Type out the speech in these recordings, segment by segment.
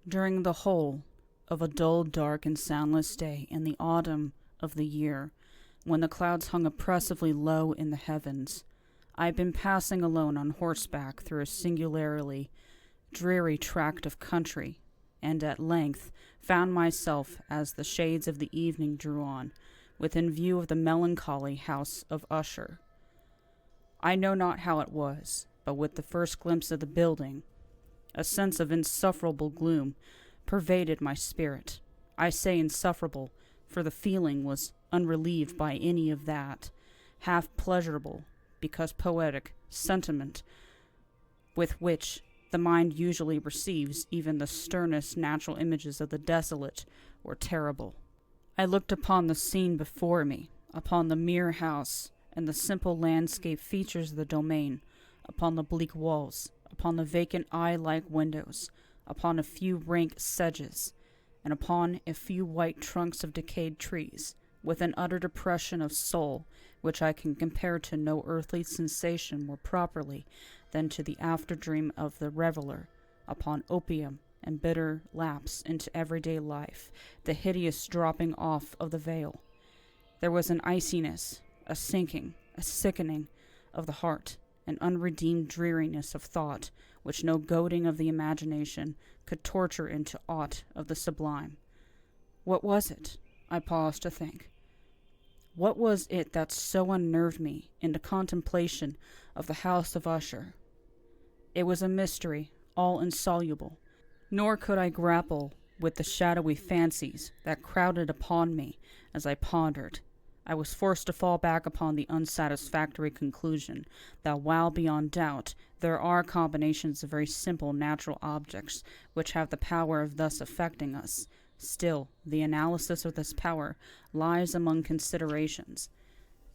During the whole of a dull, dark, and soundless day in the autumn of the year, when the clouds hung oppressively low in the heavens, I had been passing alone on horseback through a singularly dreary tract of country, and at length found myself, as the shades of the evening drew on, within view of the melancholy house of Usher. I know not how it was, but with the first glimpse of the building, a sense of insufferable gloom pervaded my spirit. I say insufferable, for the feeling was unrelieved by any of that half pleasurable, because poetic, sentiment with which the mind usually receives even the sternest natural images of the desolate or terrible. I looked upon the scene before me, upon the mere house and the simple landscape features of the domain, upon the bleak walls, upon the vacant eye-like windows, upon a few rank sedges, and upon a few white trunks of decayed trees, with an utter depression of soul which I can compare to no earthly sensation more properly than to the after-dream of the reveller upon opium and bitter lapse into everyday life, the hideous dropping off of the veil. There was an iciness, a sinking, a sickening of the heart, an unredeemed dreariness of thought, which no goading of the imagination could torture into aught of the sublime. What was it? I paused to think. What was it that so unnerved me in the contemplation of the house of Usher? It was a mystery, all insoluble, nor could I grapple with the shadowy fancies that crowded upon me as I pondered. I was forced to fall back upon the unsatisfactory conclusion that while beyond doubt there are combinations of very simple natural objects which have the power of thus affecting us, still the analysis of this power lies among considerations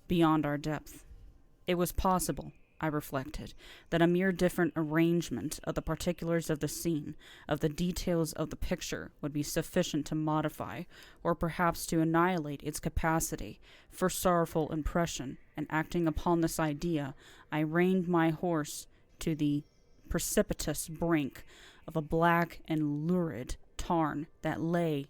beyond our depth. It was possible, I reflected, that a mere different arrangement of the particulars of the scene, of the details of the picture, would be sufficient to modify, or perhaps to annihilate its capacity for sorrowful impression, and acting upon this idea, I reined my horse to the precipitous brink of a black and lurid tarn that lay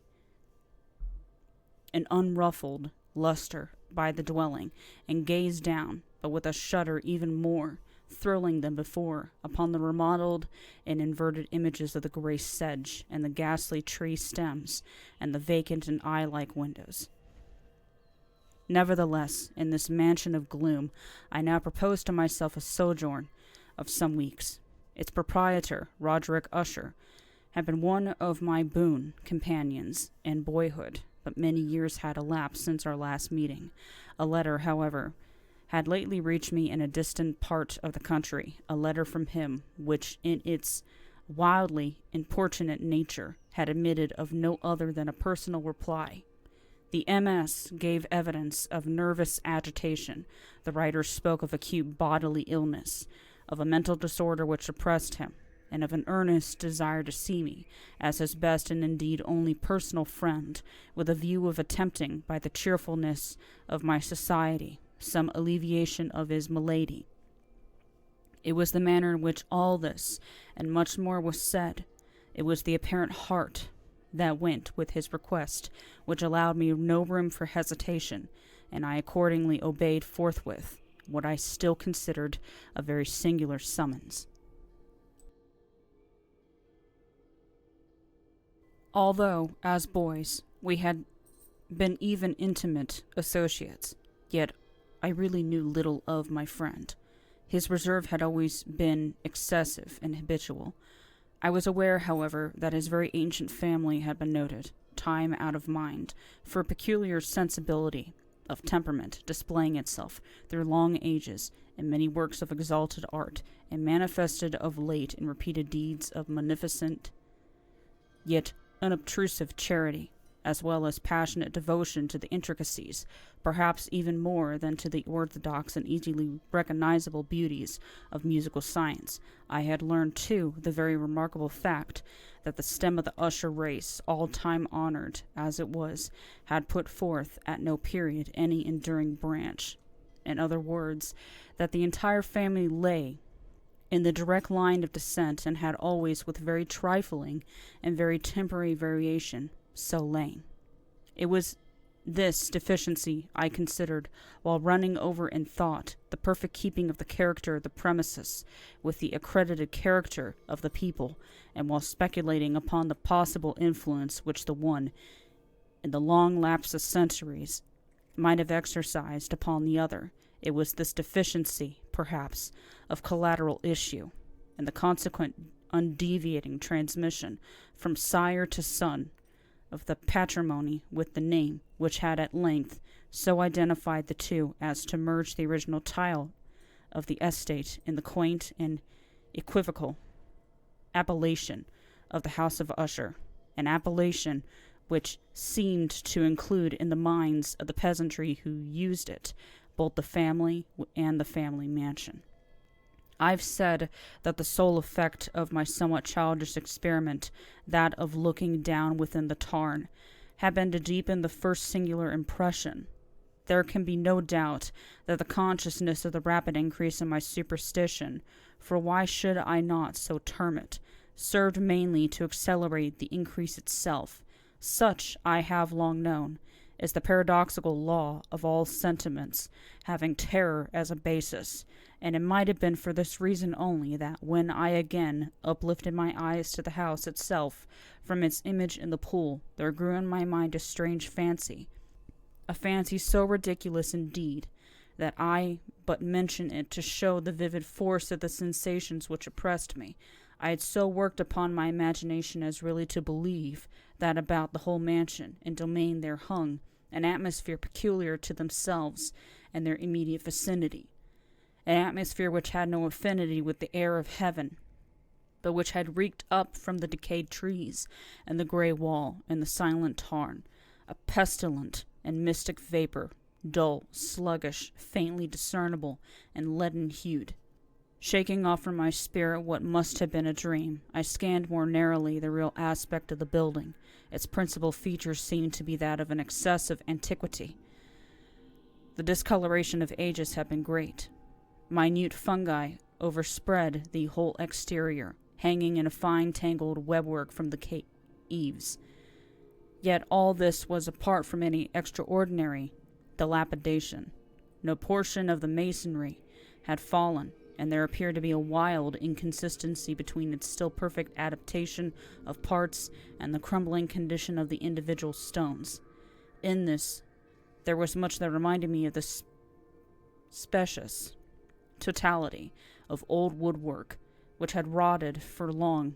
in unruffled luster by the dwelling, and gazed down, but with a shudder even more thrilling than before, upon the remodeled and inverted images of the grey sedge, and the ghastly tree stems, and the vacant and eye-like windows. Nevertheless, in this mansion of gloom, I now proposed to myself a sojourn of some weeks. Its proprietor, Roderick Usher, had been one of my boon companions in boyhood, but many years had elapsed since our last meeting. A letter, however, had lately reached me in a distant part of the country, a letter from him which, in its wildly importunate nature, had admitted of no other than a personal reply. The MS gave evidence of nervous agitation. The writer spoke of acute bodily illness, of a mental disorder which oppressed him, and of an earnest desire to see me, as his best and indeed only personal friend, with a view of attempting, by the cheerfulness of my society, some alleviation of his malady. It was the manner in which all this, and much more, was said. It was the apparent heart that went with his request, which allowed me no room for hesitation, and I accordingly obeyed forthwith what I still considered a very singular summons. Although, as boys, we had been even intimate associates, yet I really knew little of my friend. His reserve had always been excessive and habitual. I was aware, however, that his very ancient family had been noted, time out of mind, for a peculiar sensibility of temperament displaying itself through long ages in many works of exalted art, and manifested of late in repeated deeds of magnificent yet unobtrusive charity, as well as passionate devotion to the intricacies, perhaps even more than to the orthodox and easily recognizable beauties of musical science. I had learned, too, the very remarkable fact that the stem of the Usher race, all time honored as it was, had put forth at no period any enduring branch. In other words, that the entire family lay in the direct line of descent, and had always, with very trifling and very temporary variation, so lain. It was this deficiency I considered, while running over in thought the perfect keeping of the character of the premises with the accredited character of the people, and while speculating upon the possible influence which the one, in the long lapse of centuries, might have exercised upon the other. It was this deficiency, perhaps, of collateral issue, and the consequent undeviating transmission from sire to son of the patrimony with the name, which had at length so identified the two as to merge the original title of the estate in the quaint and equivocal appellation of the house of Usher, an appellation which seemed to include in the minds of the peasantry who used it both the family and the family mansion. I've said that the sole effect of my somewhat childish experiment, that of looking down within the tarn, had been to deepen the first singular impression. There can be no doubt that the consciousness of the rapid increase in my superstition, for why should I not so term it, served mainly to accelerate the increase itself. Such, I have long known, is the paradoxical law of all sentiments having terror as a basis, and it might have been for this reason only that, when I again uplifted my eyes to the house itself from its image in the pool, there grew in my mind a strange fancy, a fancy so ridiculous indeed that I but mention it to show the vivid force of the sensations which oppressed me. I had so worked upon my imagination as really to believe that about the whole mansion and domain there hung an atmosphere peculiar to themselves and their immediate vicinity, an atmosphere which had no affinity with the air of heaven, but which had reeked up from the decayed trees and the grey wall and the silent tarn, a pestilent and mystic vapor, dull, sluggish, faintly discernible, and leaden-hued. Shaking off from my spirit what must have been a dream, I scanned more narrowly the real aspect of the building. Its principal features seemed to be that of an excessive antiquity. The discoloration of ages had been great. Minute fungi overspread the whole exterior, hanging in a fine tangled webwork from the eaves. Yet all this was apart from any extraordinary dilapidation. No portion of the masonry had fallen, and there appeared to be a wild inconsistency between its still perfect adaptation of parts and the crumbling condition of the individual stones. In this, there was much that reminded me of the specious totality of old woodwork, which had rotted for long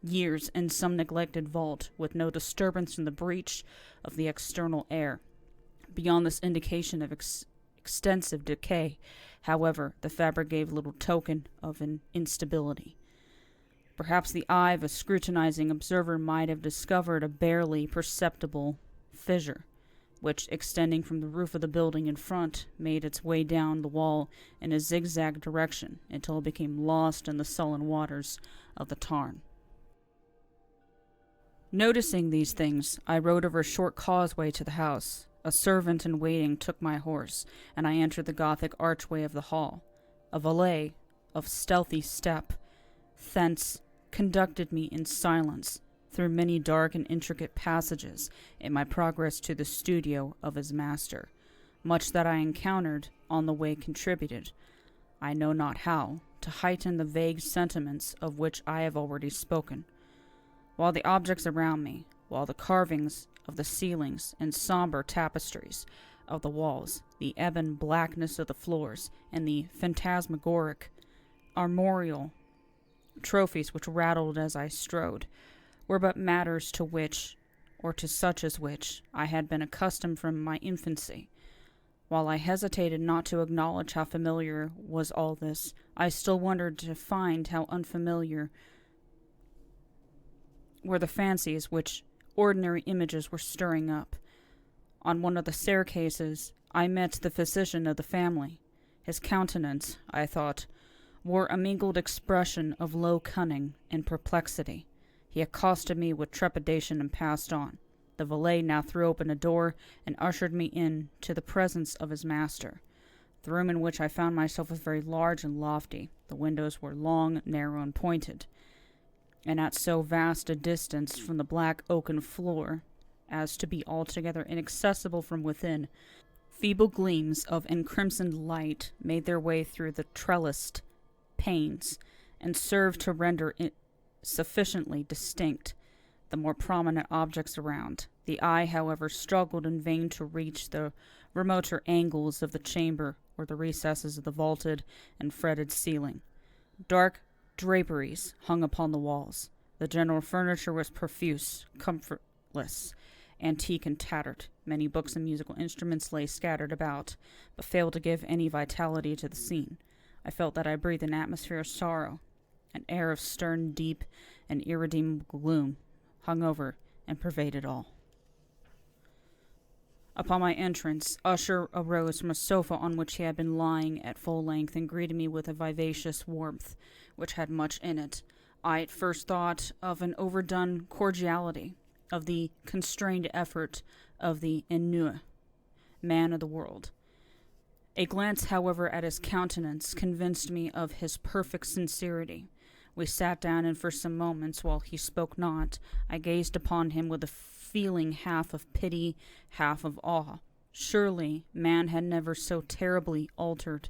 years in some neglected vault, with no disturbance from the breach of the external air. Beyond this indication of extensive decay, however, the fabric gave little token of an instability. Perhaps the eye of a scrutinizing observer might have discovered a barely perceptible fissure, which, extending from the roof of the building in front, made its way down the wall in a zigzag direction until it became lost in the sullen waters of the tarn. Noticing these things, I rode over a short causeway to the house. A servant in waiting took my horse, and I entered the Gothic archway of the hall. A valet, of stealthy step, thence conducted me in silence through many dark and intricate passages in my progress to the studio of his master. Much that I encountered on the way contributed, I know not how, to heighten the vague sentiments of which I have already spoken. While the objects around me, while the carvings of the ceilings and somber tapestries of the walls, the ebon blackness of the floors, and the phantasmagoric armorial trophies which rattled as I strode, were but matters to which, or to such as which, I had been accustomed from my infancy. While I hesitated not to acknowledge how familiar was all this, I still wondered to find how unfamiliar were the fancies which ordinary images were stirring up. On one of the staircases, I met the physician of the family. His countenance, I thought, wore a mingled expression of low cunning and perplexity. He accosted me with trepidation and passed on. The valet now threw open a door and ushered me in to the presence of his master. The room in which I found myself was very large and lofty. The windows were long, narrow, and pointed, and at so vast a distance from the black oaken floor as to be altogether inaccessible from within. Feeble gleams of encrimsoned light made their way through the trellised panes and served to render it sufficiently distinct the more prominent objects around. The eye, however, struggled in vain to reach the remoter angles of the chamber or the recesses of the vaulted and fretted ceiling. Dark draperies hung upon the walls. The general furniture was profuse, comfortless, antique, and tattered. Many books and musical instruments lay scattered about, but failed to give any vitality to the scene. I felt that I breathed an atmosphere of sorrow. An air of stern, deep, and irredeemable gloom hung over and pervaded all. Upon my entrance, Usher arose from a sofa on which he had been lying at full length and greeted me with a vivacious warmth which had much in it. I at first thought of an overdone cordiality, of the constrained effort of the ennuyé man of the world. A glance, however, at his countenance convinced me of his perfect sincerity. We sat down, and for some moments, while he spoke not, I gazed upon him with a feeling half of pity, half of awe. Surely man had never so terribly altered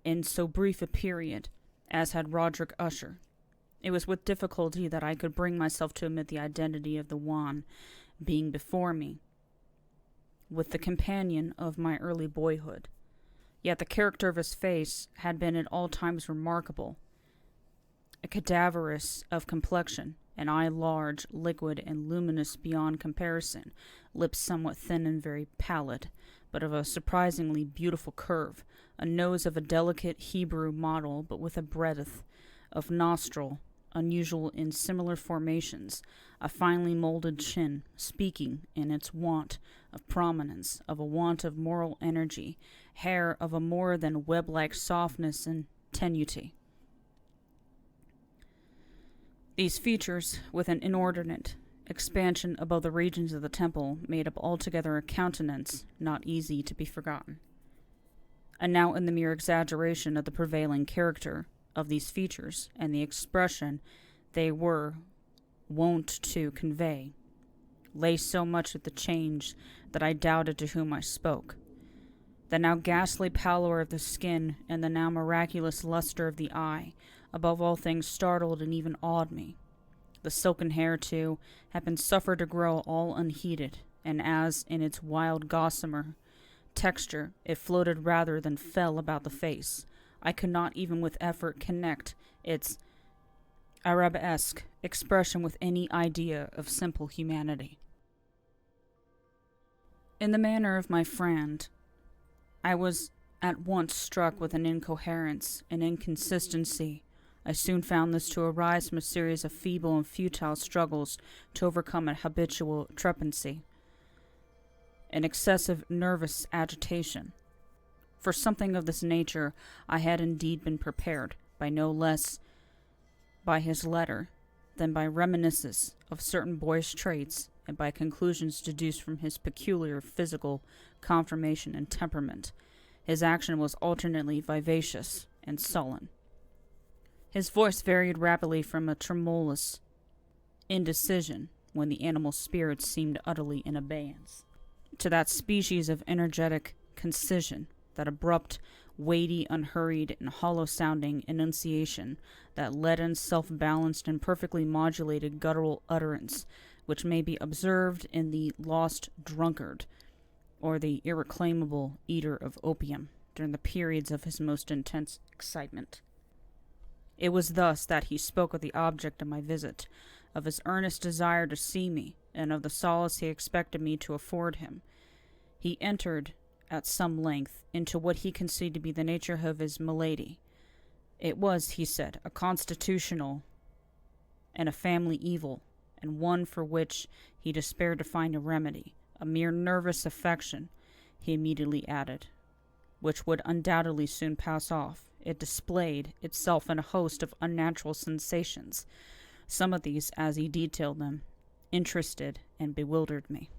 in so brief a period as had Roderick Usher. It was with difficulty that I could bring myself to admit the identity of the one being before me, with the companion of my early boyhood. Yet the character of his face had been at all times remarkable. A cadaverous of complexion, an eye large, liquid, and luminous beyond comparison, lips somewhat thin and very pallid, but of a surprisingly beautiful curve, a nose of a delicate Hebrew model, but with a breadth of nostril unusual in similar formations, a finely molded chin, speaking, in its want of prominence, of a want of moral energy, hair of a more than web-like softness and tenuity. These features, with an inordinate expansion above the regions of the temple, made up altogether a countenance not easy to be forgotten. And now, in the mere exaggeration of the prevailing character of these features, and the expression they were wont to convey, lay so much of the change that I doubted to whom I spoke. The now ghastly pallor of the skin, and the now miraculous luster of the eye, above all things startled and even awed me. The silken hair, too, had been suffered to grow all unheeded, and as, in its wild gossamer texture, it floated rather than fell about the face, I could not even with effort connect its arabesque expression with any idea of simple humanity. In the manner of my friend, I was at once struck with an incoherence, an inconsistency. I soon found this to arise from a series of feeble and futile struggles to overcome an habitual trepidancy, an excessive nervous agitation. For something of this nature I had indeed been prepared, by no less by his letter than by reminiscences of certain boyish traits and by conclusions deduced from his peculiar physical conformation and temperament. His action was alternately vivacious and sullen. His voice varied rapidly from a tremulous indecision, when the animal spirits seemed utterly in abeyance, to that species of energetic concision, that abrupt, weighty, unhurried, and hollow-sounding enunciation, that leaden, self-balanced, and perfectly modulated guttural utterance, which may be observed in the lost drunkard, or the irreclaimable eater of opium, during the periods of his most intense excitement. It was thus that he spoke of the object of my visit, of his earnest desire to see me, and of the solace he expected me to afford him. He entered at some length into what he conceived to be the nature of his malady. It was, he said, a constitutional and a family evil, and one for which he despaired to find a remedy, a mere nervous affection, he immediately added, which would undoubtedly soon pass off. It displayed itself in a host of unnatural sensations. Some of these, as he detailed them, interested and bewildered me,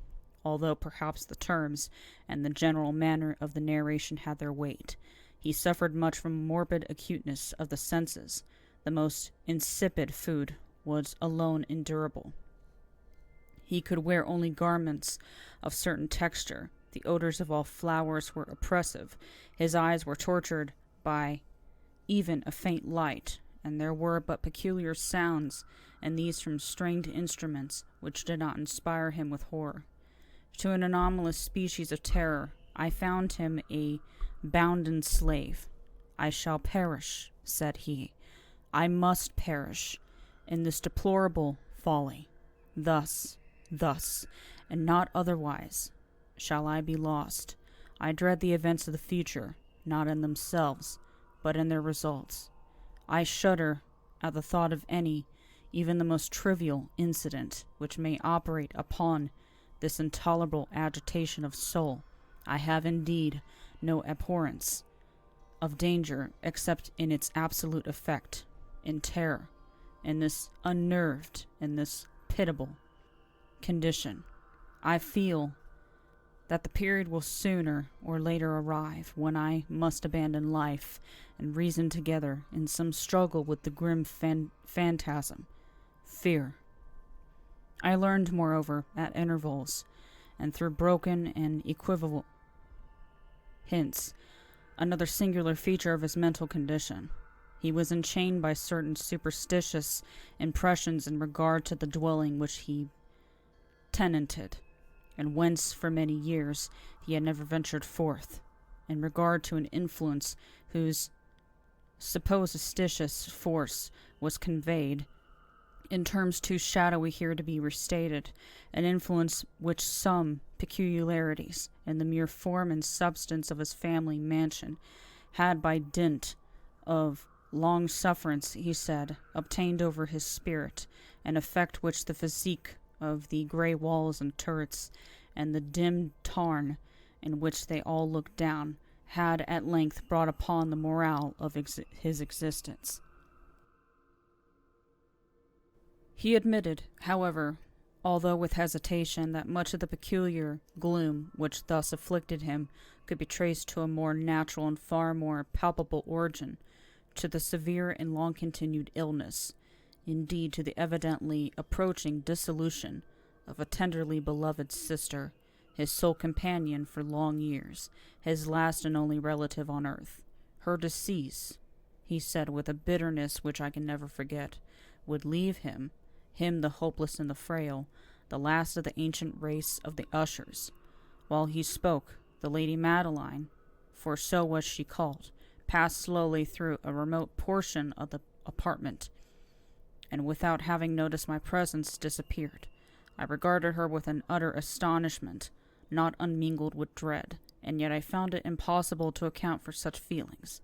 although perhaps the terms and the general manner of the narration had their weight. He suffered much from morbid acuteness of the senses. The most insipid food was alone endurable. He could wear only garments of certain texture. The odors of all flowers were oppressive. His eyes were tortured by even a faint light, and there were but peculiar sounds, and these from stringed instruments, which did not inspire him with horror. To an anomalous species of terror, I found him a bounden slave. "I shall perish," said he. "I must perish in this deplorable folly. Thus, and not otherwise, shall I be lost. I dread the events of the future, not in themselves, but in their results. I shudder at the thought of any, even the most trivial, incident which may operate upon this intolerable agitation of soul. I have indeed no abhorrence of danger except in its absolute effect, in terror, in this unnerved, in this pitiable condition. I feel that the period will sooner or later arrive when I must abandon life and reason together in some struggle with the grim phantasm, fear. I learned, moreover, at intervals, and through broken and equivocal hints, another singular feature of his mental condition. He was enchained by certain superstitious impressions in regard to the dwelling which he tenanted, and whence for many years he had never ventured forth, in regard to an influence whose supposititious force was conveyed in terms too shadowy here to be restated, an influence which some peculiarities in the mere form and substance of his family mansion had, by dint of long sufferance, he said, obtained over his spirit, an effect which the physique of the grey walls and turrets, and the dim tarn in which they all looked down, had at length brought upon the morale of his existence. He admitted, however, although with hesitation, that much of the peculiar gloom which thus afflicted him could be traced to a more natural and far more palpable origin, to the severe and long-continued illness, indeed to the evidently approaching dissolution of a tenderly beloved sister, his sole companion for long years, his last and only relative on earth. Her decease, he said with a bitterness which I can never forget, would leave him the hopeless and the frail, the last of the ancient race of the Ushers. While he spoke, the Lady Madeline, for so was she called, passed slowly through a remote portion of the apartment, and without having noticed my presence, disappeared. I regarded her with an utter astonishment, not unmingled with dread, and yet I found it impossible to account for such feelings.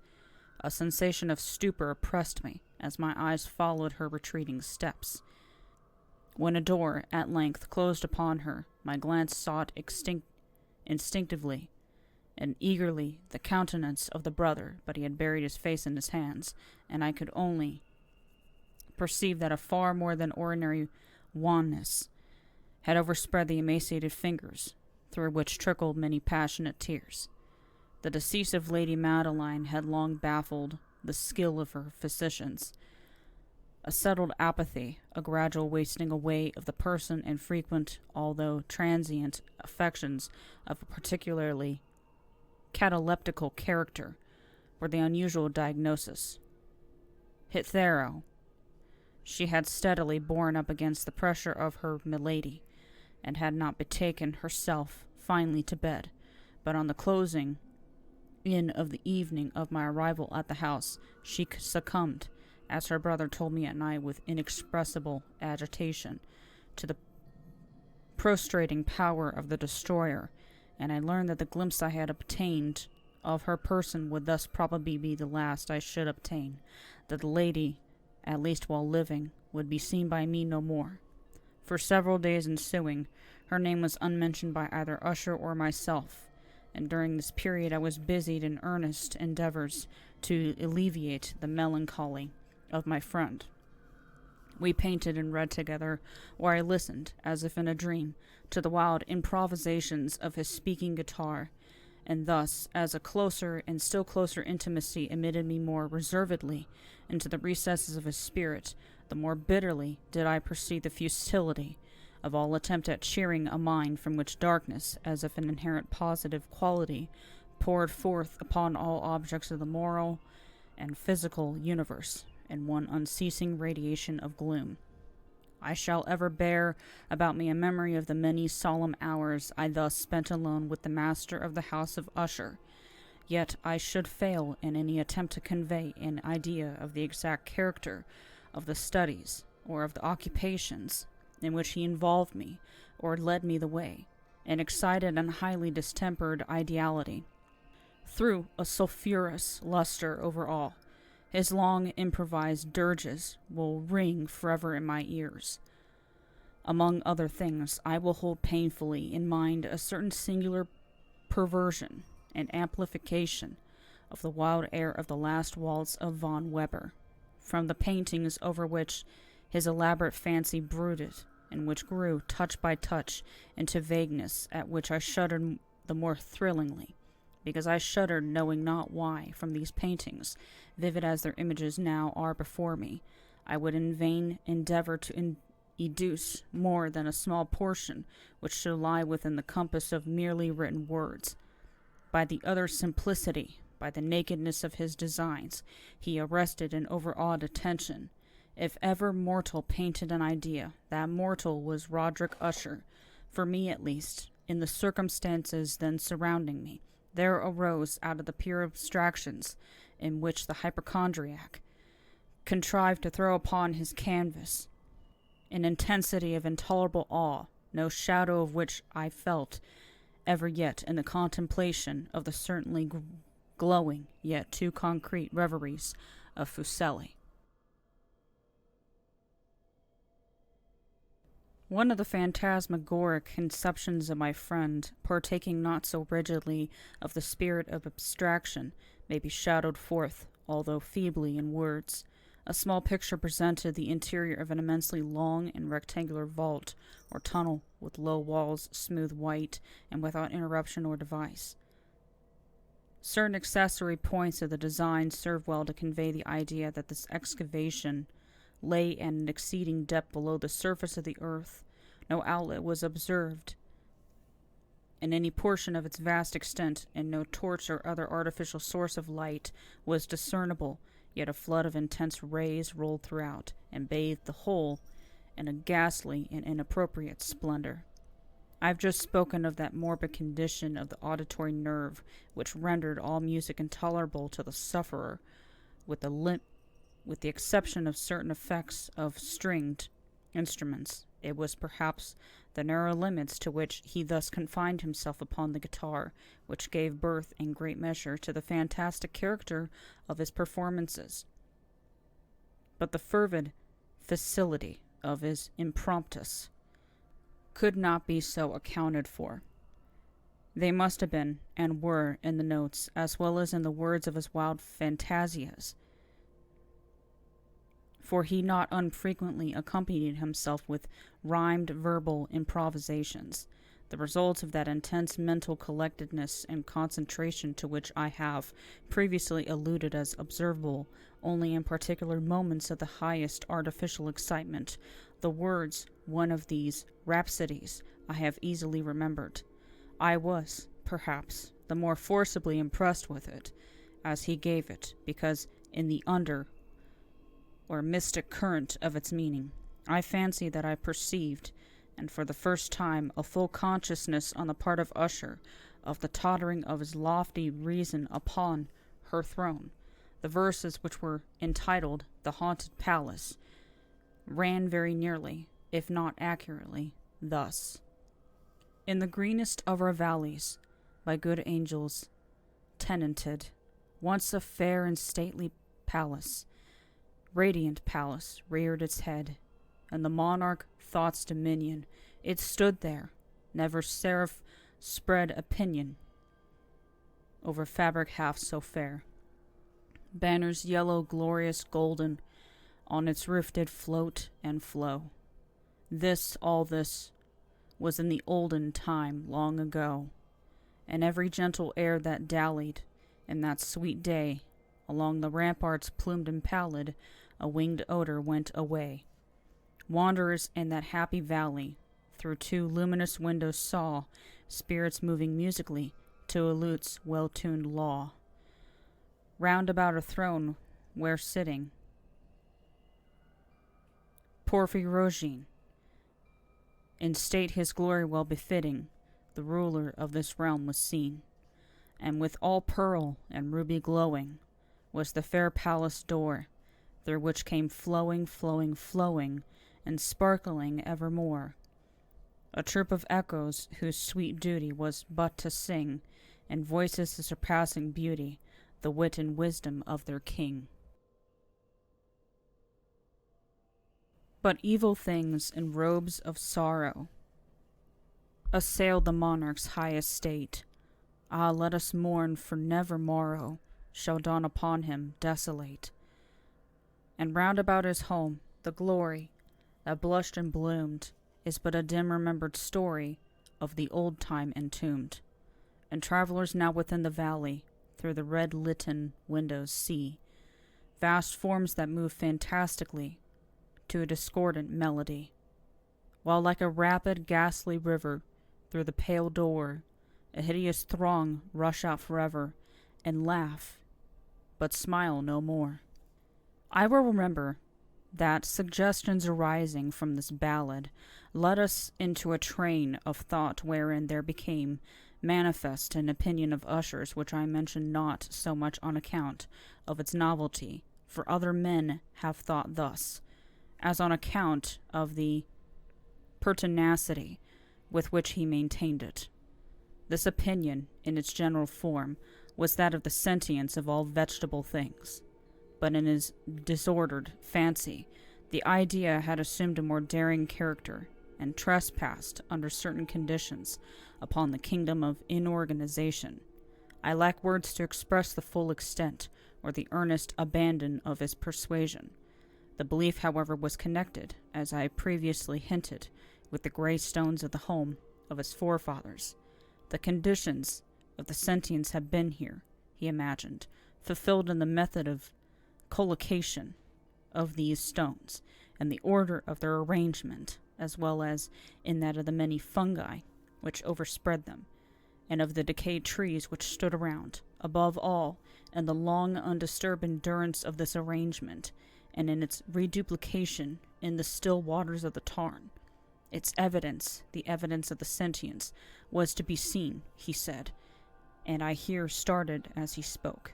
A sensation of stupor oppressed me, as my eyes followed her retreating steps. When a door, at length, closed upon her, my glance sought instinctively and eagerly the countenance of the brother, but he had buried his face in his hands, and I could only perceive that a far more than ordinary wanness had overspread the emaciated fingers, through which trickled many passionate tears. The decease of Lady Madeline had long baffled the skill of her physicians. A settled apathy, a gradual wasting away of the person, and frequent, although transient, affections of a particularly cataleptical character were the unusual diagnosis. Hitherto, she had steadily borne up against the pressure of her milady, and had not betaken herself finally to bed, but on the closing in of the evening of my arrival at the house, she succumbed, as her brother told me at night with inexpressible agitation, to the prostrating power of the destroyer, and I learned that the glimpse I had obtained of her person would thus probably be the last I should obtain, that the lady, at least while living, would be seen by me no more. For several days ensuing, her name was unmentioned by either Usher or myself, and during this period I was busied in earnest endeavors to alleviate the melancholy of my friend. We painted and read together, or I listened, as if in a dream, to the wild improvisations of his speaking guitar, and thus, as a closer and still closer intimacy admitted me more reservedly into the recesses of his spirit, the more bitterly did I perceive the futility of all attempt at cheering a mind from which darkness, as if an inherent positive quality, poured forth upon all objects of the moral and physical universe in one unceasing radiation of gloom. I shall ever bear about me a memory of the many solemn hours I thus spent alone with the master of the house of Usher, yet I should fail in any attempt to convey an idea of the exact character of the studies or of the occupations in which he involved me or led me the way, an excited and highly distempered ideality threw a sulphurous luster over all. His long improvised dirges will ring forever in my ears. Among other things, I will hold painfully in mind a certain singular perversion and amplification of the wild air of the last waltz of von Weber, from the paintings over which his elaborate fancy brooded, and which grew, touch by touch, into vagueness at which I shuddered the more thrillingly, because I shuddered knowing not why from these paintings, vivid as their images now are before me, I would in vain endeavor to educe more than a small portion which should lie within the compass of merely written words. By the utter simplicity, by the nakedness of his designs, he arrested and overawed attention. If ever mortal painted an idea, that mortal was Roderick Usher. For me, at least, in the circumstances then surrounding me, there arose out of the pure abstractions in which the hypochondriac contrived to throw upon his canvas an intensity of intolerable awe, no shadow of which I felt ever yet in the contemplation of the certainly glowing yet too concrete reveries of Fuseli. One of the phantasmagoric conceptions of my friend, partaking not so rigidly of the spirit of abstraction, may be shadowed forth, although feebly, in words. A small picture presented the interior of an immensely long and rectangular vault, or tunnel, with low walls, smooth white, and without interruption or device. Certain accessory points of the design serve well to convey the idea that this excavation lay at an exceeding depth below the surface of the earth. No outlet was observed in any portion of its vast extent, and no torch or other artificial source of light was discernible, yet a flood of intense rays rolled throughout, and bathed the whole in a ghastly and inappropriate splendor. I have just spoken of that morbid condition of the auditory nerve which rendered all music intolerable to the sufferer, with the exception of certain effects of stringed instruments. It was perhaps the narrow limits to which he thus confined himself upon the guitar, which gave birth in great measure to the fantastic character of his performances. But the fervid facility of his impromptus could not be so accounted for. They must have been, and were, in the notes, as well as in the words of his wild fantasias, for he not unfrequently accompanied himself with rhymed verbal improvisations, the results of that intense mental collectedness and concentration to which I have previously alluded as observable only in particular moments of the highest artificial excitement. The words, one of these rhapsodies, I have easily remembered. I was, perhaps, the more forcibly impressed with it, as he gave it, because in the under or mystic current of its meaning, I fancy that I perceived, and for the first time, a full consciousness on the part of Usher of the tottering of his lofty reason upon her throne. The verses, which were entitled The Haunted Palace, ran very nearly, if not accurately, thus. In the greenest of our valleys, by good angels tenanted, once a fair and stately palace, radiant palace, reared its head, and the monarch thought's dominion. It stood there, never seraph spread a pinion over fabric half so fair. Banners yellow, glorious, golden, on its roof did float and flow. All this, was in the olden time, long ago, and every gentle air that dallied in that sweet day along the ramparts plumed and pallid, a winged odor went away. Wanderers in that happy valley through two luminous windows saw spirits moving musically to a lute's well-tuned law. Round about a throne where sitting Porphyrogene, in state his glory well befitting, the ruler of this realm was seen, and with all pearl and ruby glowing was the fair palace door, through which came flowing, flowing, flowing, and sparkling evermore, a troop of echoes whose sweet duty was but to sing, in voices the surpassing beauty, the wit and wisdom of their king. But evil things in robes of sorrow assailed the monarch's high estate. Ah, let us mourn, for never morrow shall dawn upon him desolate. And round about his home the glory that blushed and bloomed is but a dim remembered story of the old time entombed. And travelers now within the valley through the red litten windows see vast forms that move fantastically to a discordant melody, while like a rapid ghastly river through the pale door a hideous throng rush out forever and laugh, but smile no more. I will remember that suggestions arising from this ballad led us into a train of thought wherein there became manifest an opinion of Usher's which I mention not so much on account of its novelty, for other men have thought thus, as on account of the pertinacity with which he maintained it. This opinion, in its general form, was that of the sentience of all vegetable things, but in his disordered fancy, the idea had assumed a more daring character, and trespassed, under certain conditions, upon the kingdom of inorganization. I lack words to express the full extent, or the earnest abandon of his persuasion. The belief, however, was connected, as I previously hinted, with the grey stones of the home of his forefathers. The conditions of the sentience had been here, he imagined, fulfilled in the method of collocation of these stones, and the order of their arrangement, as well as in that of the many fungi which overspread them, and of the decayed trees which stood around, above all, in the long undisturbed endurance of this arrangement, and in its reduplication in the still waters of the tarn. Its evidence, the evidence of the sentience, was to be seen, he said, and I here started as he spoke,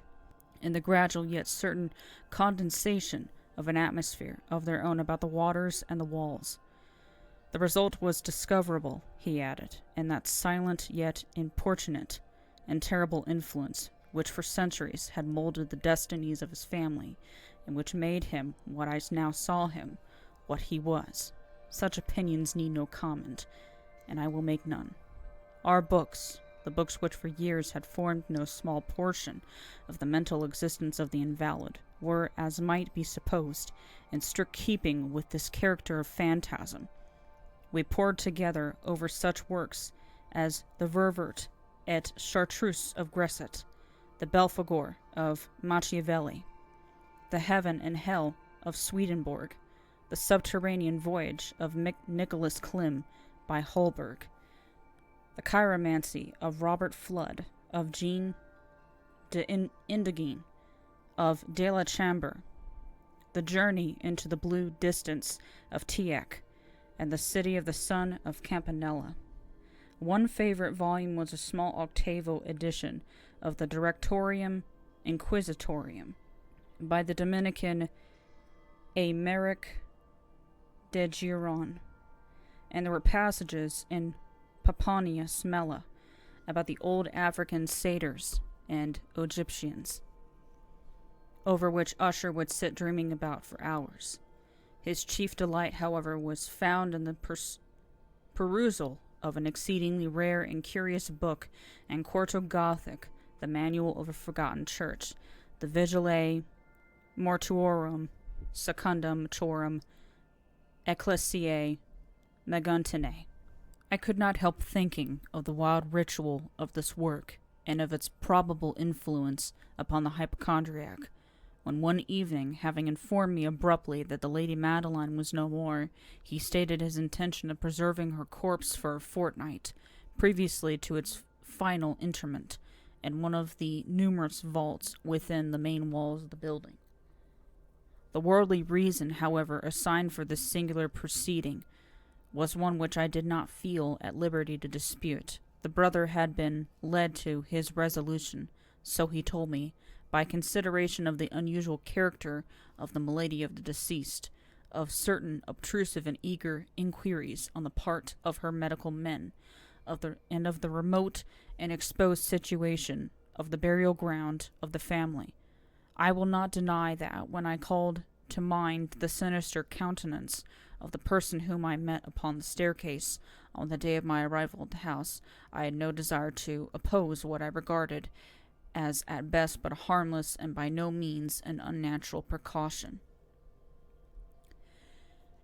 in the gradual yet certain condensation of an atmosphere of their own about the waters and the walls. The result was discoverable, he added, in that silent yet importunate and terrible influence which for centuries had molded the destinies of his family, and which made him, what I now saw him, what he was. Such opinions need no comment, and I will make none. Our books, the books which for years had formed no small portion of the mental existence of the invalid, were, as might be supposed, in strict keeping with this character of phantasm. We pored together over such works as the Ververt et Chartreuse of Gresset, the Belphegor of Machiavelli, the Heaven and Hell of Swedenborg, the Subterranean Voyage of Nicholas Klim by Holberg, the Chiromancy of Robert Flood, of Jean de Indigene, of de la Chambre, the Journey into the Blue Distance of Tieck, and the City of the Sun of Campanella. One favorite volume was a small octavo edition of the Directorium Inquisitorium by the Dominican Aymeric de Giron, and there were passages in Pappanius Mela about the old African satyrs and Egyptians, over which Usher would sit dreaming about for hours. His chief delight, however, was found in the perusal of an exceedingly rare and curious book in quarto Gothic, the Manual of a Forgotten Church, the Vigile Mortuorum Secundum Chorum Ecclesiae Meguntinae. I could not help thinking of the wild ritual of this work and of its probable influence upon the hypochondriac, when one evening, having informed me abruptly that the Lady Madeline was no more, he stated his intention of preserving her corpse for a fortnight, previously to its final interment, in one of the numerous vaults within the main walls of the building. The worldly reason, however, assigned for this singular proceeding was one which I did not feel at liberty to dispute. The brother had been led to his resolution, so he told me, by consideration of the unusual character of the malady of the deceased, of certain obtrusive and eager inquiries on the part of her medical men, of the remote and exposed situation of the burial ground of the family. I will not deny that, when I called to mind the sinister countenance of the person whom I met upon the staircase on the day of my arrival at the house, I had no desire to oppose what I regarded as at best but a harmless and by no means an unnatural precaution.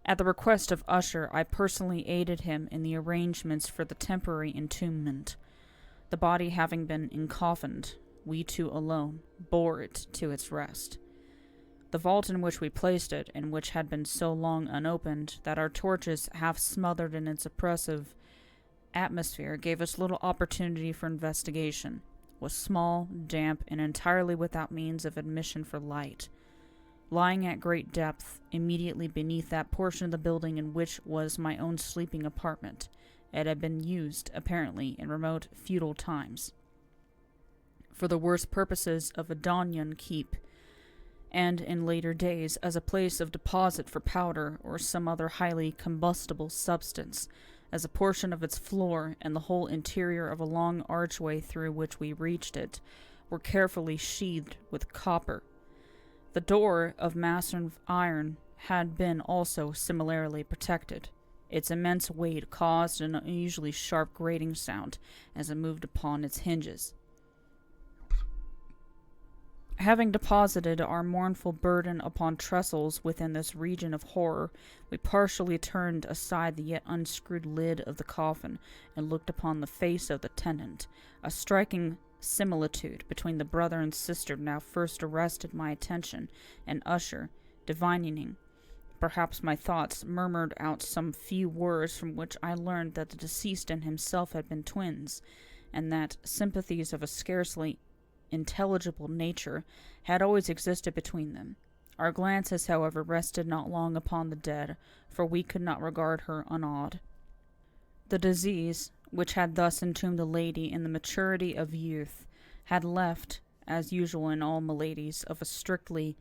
At the request of Usher, I personally aided him in the arrangements for the temporary entombment. The body having been encoffined, we two alone bore it to its rest. The vault in which we placed it, and which had been so long unopened that our torches, half smothered in its oppressive atmosphere, gave us little opportunity for investigation, was small, damp, and entirely without means of admission for light. Lying at great depth, immediately beneath that portion of the building in which was my own sleeping apartment, it had been used, apparently, in remote feudal times, for the worst purposes of a donjon keep, and in later days as a place of deposit for powder or some other highly combustible substance, as a portion of its floor and the whole interior of a long archway through which we reached it were carefully sheathed with copper. The door of massive iron had been also similarly protected. Its immense weight caused an unusually sharp grating sound as it moved upon its hinges. Having deposited our mournful burden upon trestles within this region of horror, we partially turned aside the yet unscrewed lid of the coffin and looked upon the face of the tenant. A striking similitude between the brother and sister now first arrested my attention, and Usher, divining perhaps my thoughts, murmured out some few words from which I learned that the deceased and himself had been twins, and that sympathies of a scarcely intelligible nature had always existed between them. Our glances, however, rested not long upon the dead, for we could not regard her unawed. The disease, which had thus entombed the lady in the maturity of youth, had left, as usual in all maladies of a strictly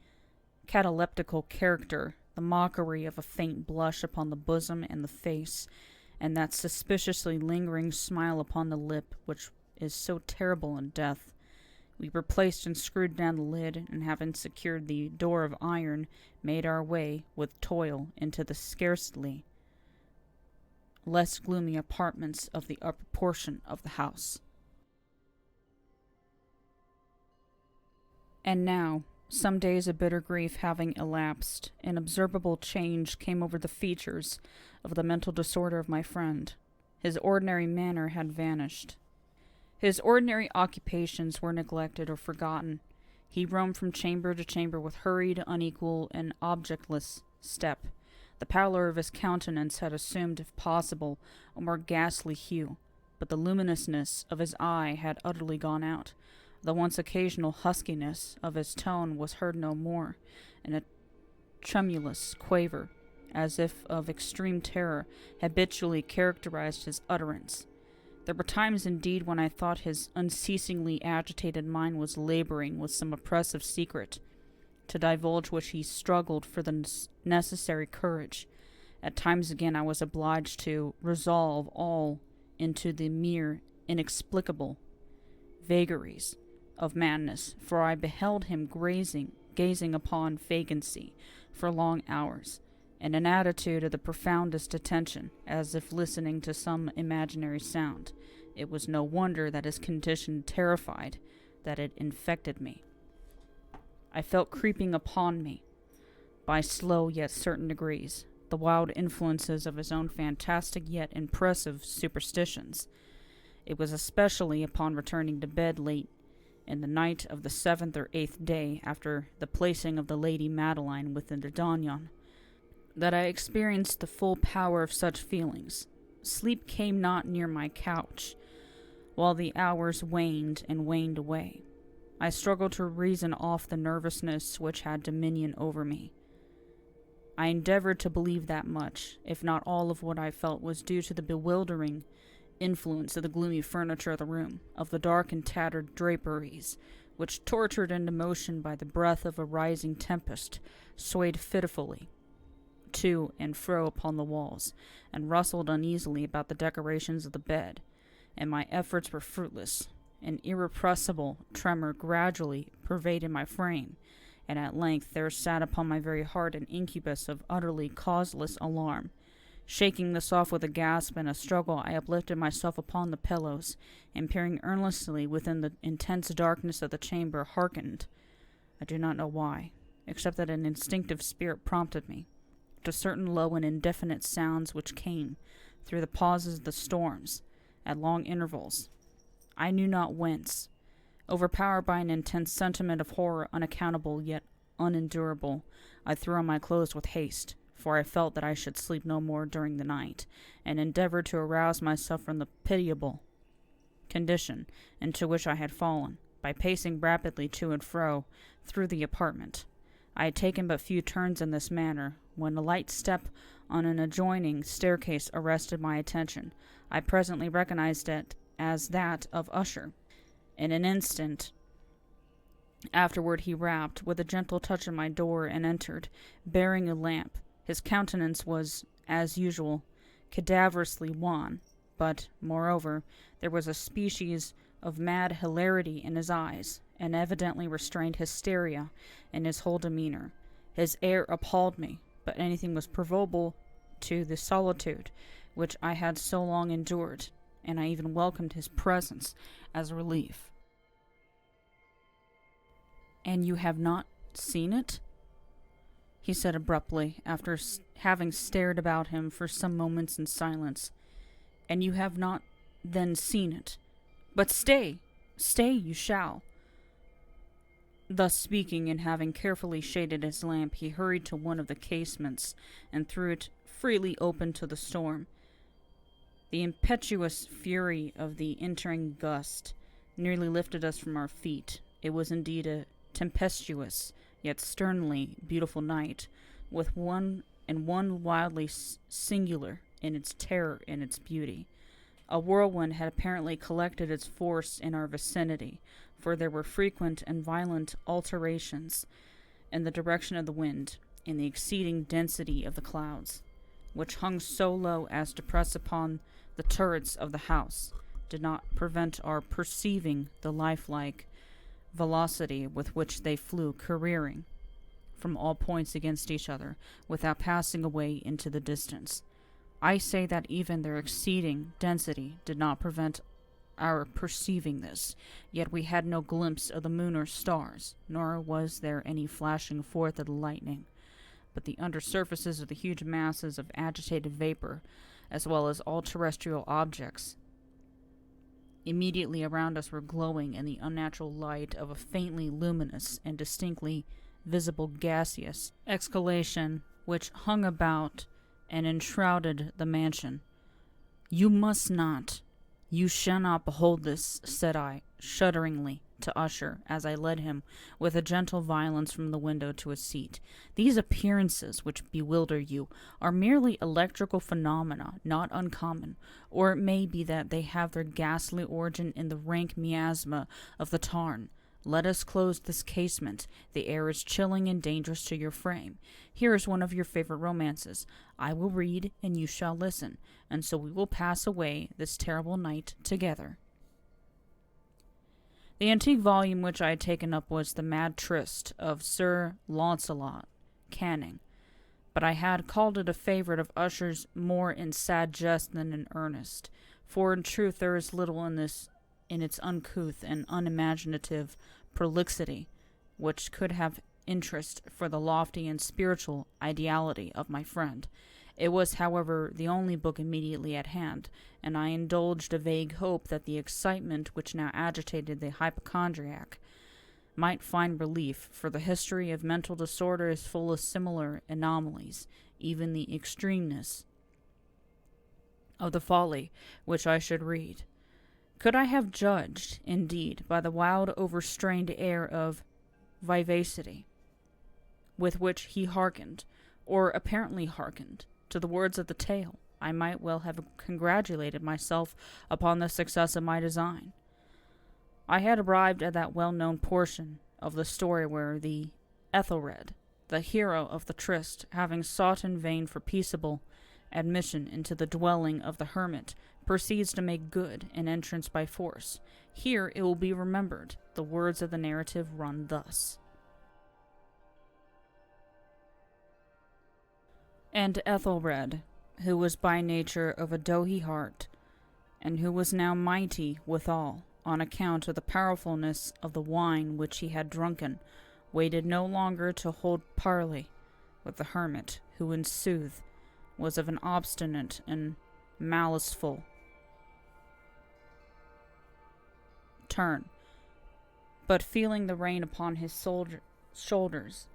cataleptical character, the mockery of a faint blush upon the bosom and the face, and that suspiciously lingering smile upon the lip which is so terrible in death. We replaced and screwed down the lid, and having secured the door of iron, made our way with toil into the scarcely less gloomy apartments of the upper portion of the house. And now, some days of bitter grief having elapsed, an observable change came over the features of the mental disorder of my friend. His ordinary manner had vanished. His ordinary occupations were neglected or forgotten. He roamed from chamber to chamber with hurried, unequal, and objectless step. The pallor of his countenance had assumed, if possible, a more ghastly hue, but the luminousness of his eye had utterly gone out. The once occasional huskiness of his tone was heard no more, and a tremulous quaver, as if of extreme terror, habitually characterized his utterance. There were times, indeed, when I thought his unceasingly agitated mind was laboring with some oppressive secret, to divulge which he struggled for the necessary courage. At times again I was obliged to resolve all into the mere inexplicable vagaries of madness, for I beheld him gazing upon vacancy for long hours, in an attitude of the profoundest attention, as if listening to some imaginary sound. It was no wonder that his condition terrified, that it infected me. I felt creeping upon me, by slow yet certain degrees, the wild influences of his own fantastic yet impressive superstitions. It was especially upon returning to bed late in the night of the 7th or 8th day after the placing of the Lady Madeline within the donjon that I experienced the full power of such feelings. Sleep came not near my couch, while the hours waned and waned away. I struggled to reason off the nervousness which had dominion over me. I endeavored to believe that much, if not all of what I felt, was due to the bewildering influence of the gloomy furniture of the room, of the dark and tattered draperies, which, tortured into motion by the breath of a rising tempest, swayed fitfully to and fro upon the walls, and rustled uneasily about the decorations of the bed, and my efforts were fruitless. An irrepressible tremor gradually pervaded my frame, and at length there sat upon my very heart an incubus of utterly causeless alarm. Shaking this off with a gasp and a struggle, I uplifted myself upon the pillows, and peering earnestly within the intense darkness of the chamber, hearkened, I do not know why, except that an instinctive spirit prompted me, to certain low and indefinite sounds which came, through the pauses of the storms, at long intervals, I knew not whence. Overpowered by an intense sentiment of horror unaccountable yet unendurable, I threw on my clothes with haste, for I felt that I should sleep no more during the night, and endeavored to arouse myself from the pitiable condition into which I had fallen, by pacing rapidly to and fro through the apartment. I had taken but few turns in this manner, when a light step on an adjoining staircase arrested my attention. I presently recognized it as that of Usher. In an instant afterward he rapped with a gentle touch on my door and entered, bearing a lamp. His countenance was, as usual, cadaverously wan, but, moreover, there was a species of mad hilarity in his eyes, and evidently restrained hysteria in his whole demeanor. His air appalled me, but anything was preferable to the solitude which I had so long endured, and I even welcomed his presence as a relief. "And you have not seen it?" he said abruptly, after having stared about him for some moments in silence. "And you have not then seen it? But stay! Stay you shall!" Thus speaking, and having carefully shaded his lamp, he hurried to one of the casements, and threw it freely open to the storm. The impetuous fury of the entering gust nearly lifted us from our feet. It was indeed a tempestuous, yet sternly beautiful night, with one wildly singular in its terror and its beauty. A whirlwind had apparently collected its force in our vicinity, for there were frequent and violent alterations in the direction of the wind, and the exceeding density of the clouds, which hung so low as to press upon the turrets of the house, did not prevent our perceiving the lifelike velocity with which they flew careering from all points against each other, without passing away into the distance. I say that even their exceeding density did not prevent our perceiving this, yet we had no glimpse of the moon or stars, nor was there any flashing forth of the lightning, but the under surfaces of the huge masses of agitated vapor, as well as all terrestrial objects immediately around us, were glowing in the unnatural light of a faintly luminous and distinctly visible gaseous exhalation which hung about and enshrouded the mansion. "You must not, you shall not behold this," said I, shudderingly, to Usher, as I led him with a gentle violence from the window to a seat. "These appearances which bewilder you are merely electrical phenomena, not uncommon, or it may be that they have their ghastly origin in the rank miasma of the tarn. Let us close this casement. The air is chilling and dangerous to your frame. Here is one of your favorite romances. I will read, and you shall listen, and so we will pass away this terrible night together." The antique volume which I had taken up was The Mad Tryst of Sir Launcelot Canning, but I had called it a favorite of Usher's more in sad jest than in earnest, for in truth there is little in its uncouth and unimaginative prolixity which could have interest for the lofty and spiritual ideality of my friend, It was, however, the only book immediately at hand, and I indulged a vague hope that the excitement which now agitated the hypochondriac might find relief, for the history of mental disorder is full of similar anomalies, even the extremeness of the folly which I should read. Could I have judged, indeed, by the wild, overstrained air of vivacity with which he hearkened, or apparently hearkened, to the words of the tale, I might well have congratulated myself upon the success of my design. I had arrived at that well-known portion of the story where the Ethelred, the hero of the tryst, having sought in vain for peaceable admission into the dwelling of the hermit, proceeds to make good an entrance by force. Here, it will be remembered, the words of the narrative run thus. And Ethelred, who was by nature of a doughty heart, and who was now mighty withal, on account of the powerfulness of the wine which he had drunken, waited no longer to hold parley with the hermit, who in sooth was of an obstinate and maliceful turn, but feeling the rain upon his shoulders,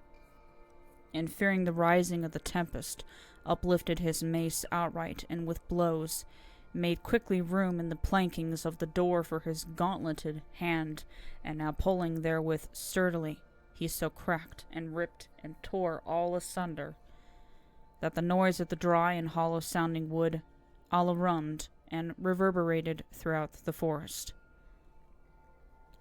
and fearing the rising of the tempest, uplifted his mace outright, and with blows made quickly room in the plankings of the door for his gauntleted hand, and now pulling therewith sturdily, he so cracked and ripped and tore all asunder, that the noise of the dry and hollow-sounding wood alarummed and reverberated throughout the forest.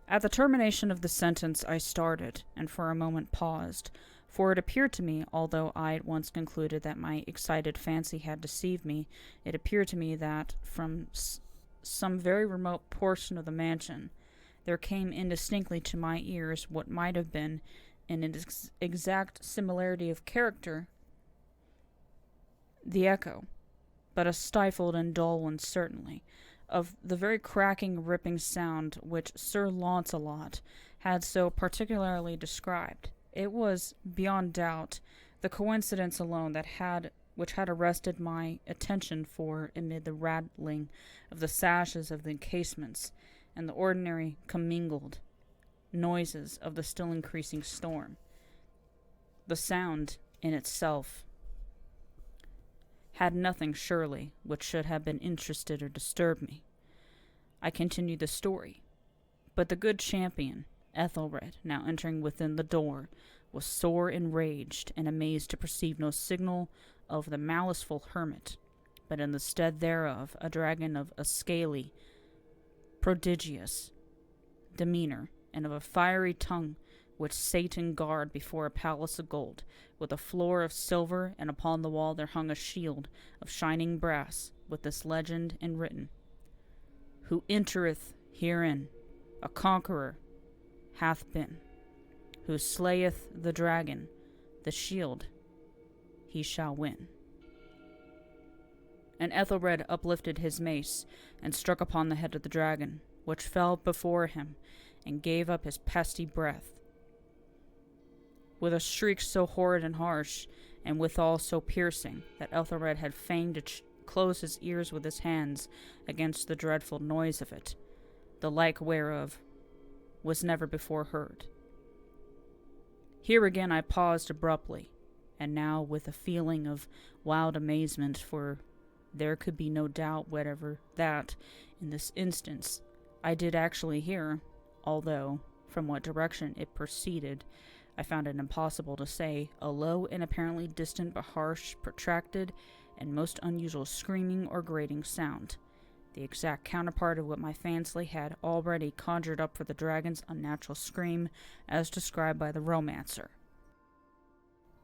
At the termination of the sentence I started, and for a moment paused, for it appeared to me, although I at once concluded that my excited fancy had deceived me, it appeared to me that, from some very remote portion of the mansion, there came indistinctly to my ears what might have been, in an exact similarity of character, the echo, but a stifled and dull one certainly, of the very cracking, ripping sound which Sir Launcelot had so particularly described. It was, beyond doubt, the coincidence alone which had arrested my attention, for, amid the rattling of the sashes of the casements, and the ordinary commingled noises of the still increasing storm, the sound in itself had nothing, surely, which should have been interested or disturbed me. I continued the story, but the good champion, Ethelred, now entering within the door, was sore enraged and amazed to perceive no signal of the maliceful hermit, but in the stead thereof a dragon of a scaly, prodigious demeanor, and of a fiery tongue, which Satan guard before a palace of gold, with a floor of silver, and upon the wall there hung a shield of shining brass, with this legend enwritten: Who entereth herein, a conqueror hath been. Who slayeth the dragon, the shield he shall win. And Ethelred uplifted his mace, and struck upon the head of the dragon, which fell before him, and gave up his pesty breath, with a shriek so horrid and harsh, and withal so piercing, that Ethelred had feigned to close his ears with his hands against the dreadful noise of it, the like whereof was never before heard. Here again I paused abruptly, and now with a feeling of wild amazement, for there could be no doubt whatever that, in this instance, I did actually hear, although, from what direction it proceeded, I found it impossible to say, a low and apparently distant but harsh, protracted, and most unusual screaming or grating sound, the exact counterpart of what my fancy had already conjured up for the dragon's unnatural scream, as described by the romancer.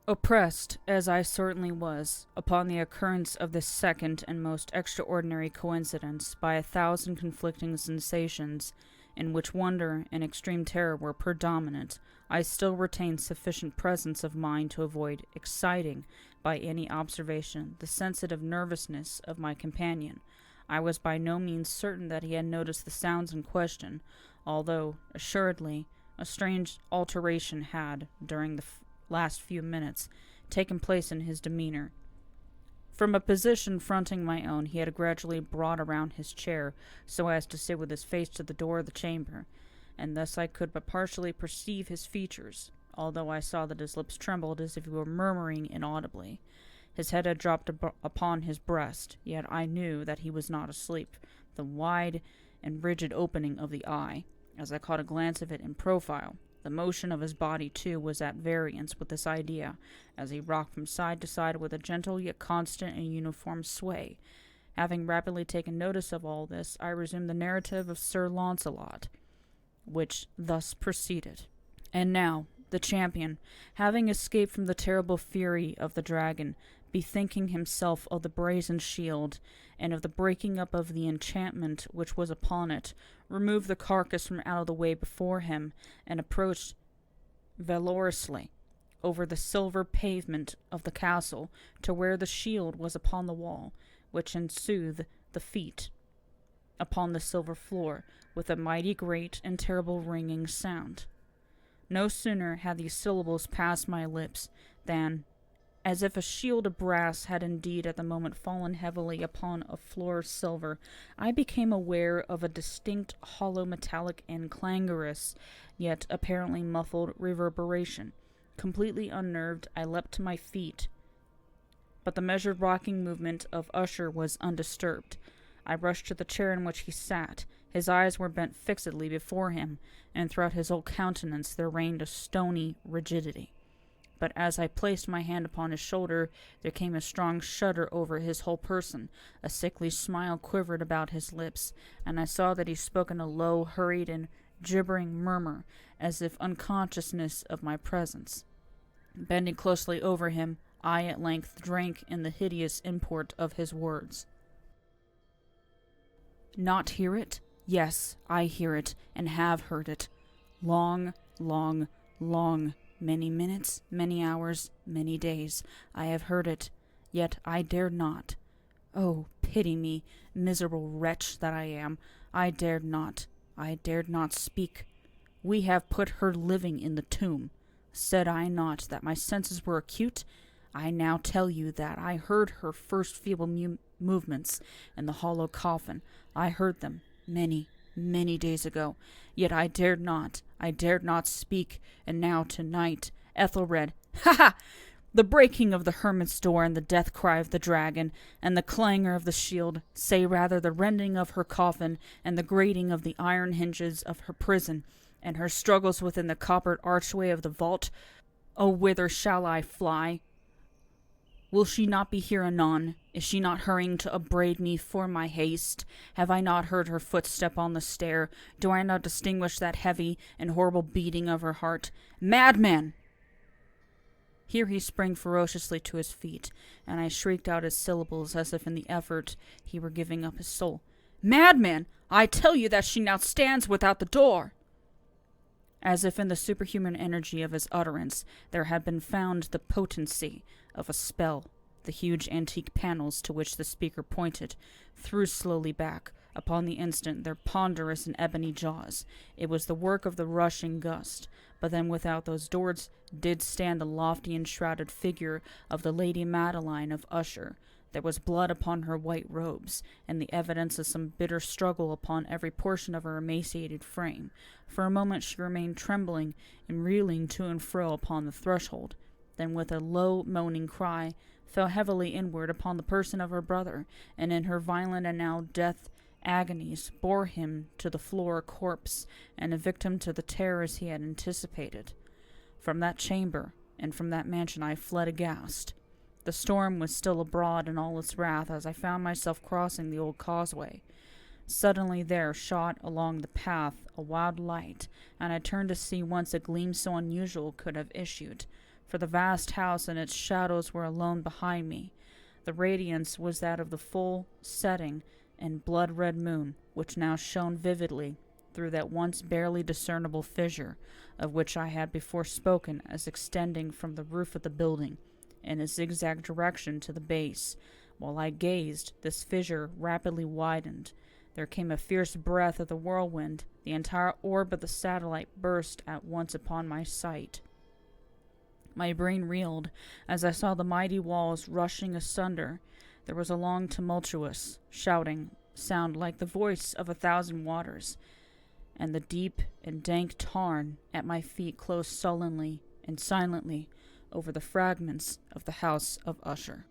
Oppressed, as I certainly was, upon the occurrence of this second and most extraordinary coincidence by 1,000 conflicting sensations, in which wonder and extreme terror were predominant, I still retained sufficient presence of mind to avoid exciting, by any observation, the sensitive nervousness of my companion. I was by no means certain that he had noticed the sounds in question, although, assuredly, a strange alteration had, during the last few minutes, taken place in his demeanor, From a position fronting my own, he had gradually brought around his chair so as to sit with his face to the door of the chamber, and thus I could but partially perceive his features, although I saw that his lips trembled as if he were murmuring inaudibly. His head had dropped upon his breast, yet I knew that he was not asleep. The wide and rigid opening of the eye, as I caught a glance of it in profile, the motion of his body, too, was at variance with this idea, as he rocked from side to side with a gentle yet constant and uniform sway. Having rapidly taken notice of all this, I resumed the narrative of Sir Launcelot, which thus proceeded. And now, the champion, having escaped from the terrible fury of the dragon, bethinking himself of the brazen shield, and of the breaking up of the enchantment which was upon it, removed the carcass from out of the way before him, and approached valorously over the silver pavement of the castle to where the shield was upon the wall, which ensoothed the feet upon the silver floor with a mighty great and terrible ringing sound. No sooner had these syllables passed my lips than, as if a shield of brass had indeed at the moment fallen heavily upon a floor of silver, I became aware of a distinct, hollow, metallic, and clangorous, yet apparently muffled reverberation. Completely unnerved, I leapt to my feet, but the measured rocking movement of Usher was undisturbed. I rushed to the chair in which he sat. His eyes were bent fixedly before him, and throughout his whole countenance there reigned a stony rigidity. But as I placed my hand upon his shoulder, there came a strong shudder over his whole person. A sickly smile quivered about his lips, and I saw that he spoke in a low, hurried, and gibbering murmur, as if unconsciousness of my presence. Bending closely over him, I at length drank in the hideous import of his words. Not hear it? Yes, I hear it, and have heard it. Long, long, long, many minutes, many hours, many days, I have heard it, yet I dared not. Oh, pity me, miserable wretch that I am. I dared not speak. We have put her living in the tomb. Said I not that my senses were acute? I now tell you that I heard her first feeble movements in the hollow coffin. I heard them many, many days ago, yet I dared not speak, and now tonight, Ethelred, ha ha! The breaking of the hermit's door, and the death cry of the dragon, and the clangor of the shield, say rather the rending of her coffin, and the grating of the iron hinges of her prison, and her struggles within the coppered archway of the vault. Oh, whither shall I fly? Will she not be here anon? Is she not hurrying to upbraid me for my haste? Have I not heard her footstep on the stair? Do I not distinguish that heavy and horrible beating of her heart? Madman! Here he sprang ferociously to his feet, and I shrieked out his syllables as if in the effort he were giving up his soul. Madman! I tell you that she now stands without the door! As if in the superhuman energy of his utterance there had been found the potency of a spell, the huge antique panels to which the speaker pointed threw slowly back, upon the instant, their ponderous and ebony jaws. It was the work of the rushing gust, but then without those doors did stand the lofty and shrouded figure of the Lady Madeline of Usher. There was blood upon her white robes, and the evidence of some bitter struggle upon every portion of her emaciated frame. For a moment she remained trembling and reeling to and fro upon the threshold, then with a low moaning cry fell heavily inward upon the person of her brother, and in her violent and now death agonies bore him to the floor a corpse, and a victim to the terrors he had anticipated. From that chamber and from that mansion I fled aghast. The storm was still abroad in all its wrath as I found myself crossing the old causeway. Suddenly there shot along the path a wild light, and I turned to see whence a gleam so unusual could have issued, for the vast house and its shadows were alone behind me. The radiance was that of the full setting and blood-red moon, which now shone vividly through that once barely discernible fissure, of which I had before spoken as extending from the roof of the building in a zigzag direction to the base. While I gazed, this fissure rapidly widened. There came a fierce breath of the whirlwind. The entire orb of the satellite burst at once upon my sight. My brain reeled as I saw the mighty walls rushing asunder, There was a long, tumultuous shouting sound like the voice of 1,000 waters, and the deep and dank tarn at my feet closed sullenly and silently over the fragments of the house of Usher.